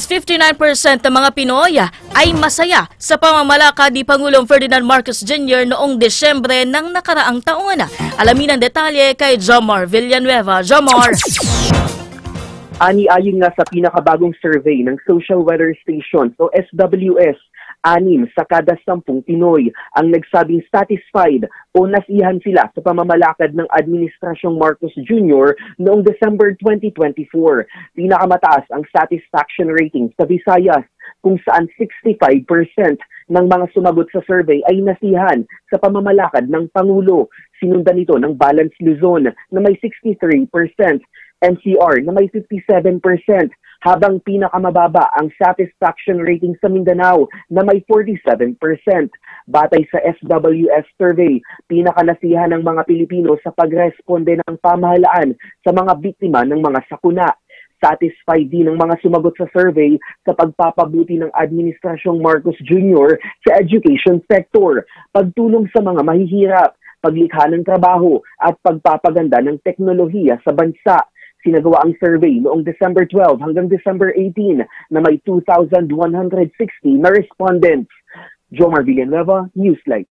59% ng mga Pinoy ay masaya sa pamamalakad ni Pangulong Ferdinand Marcos Jr. noong Desyembre ng nakaraang taon. Alamin ang detalye kay Jomar Villanueva. Jomar! Ayon nga sa pinakabagong survey ng Social Weather Station o SWS, 6 sa kada 10 Pinoy ang nagsabing satisfied o nasiyahan sila sa pamamalakad ng Administrasyong Marcos Jr. noong December 2024. Pinakamataas ang satisfaction rating sa Visayas, kung saan 65% ng mga sumagot sa survey ay nasiyahan sa pamamalakad ng Pangulo. Sinundan ito ng Balance Luzon na may 63%, NCR na may 57%, habang pinakamababa ang satisfaction rating sa Mindanao na may 47%. Batay sa SWS survey, pinakanasiyahan ng mga Pilipino sa pagresponde ng pamahalaan sa mga biktima ng mga sakuna. Satisfied din ng mga sumagot sa survey sa pagpapabuti ng Administrasyong Marcos Jr. sa education sector, pagtulong sa mga mahihirap, paglikha ng trabaho at pagpapaganda ng teknolohiya sa bansa. Sinagawa ang survey noong December 12 hanggang December 18 na may 2,160 na respondents. Jomar Villanueva, Newslight.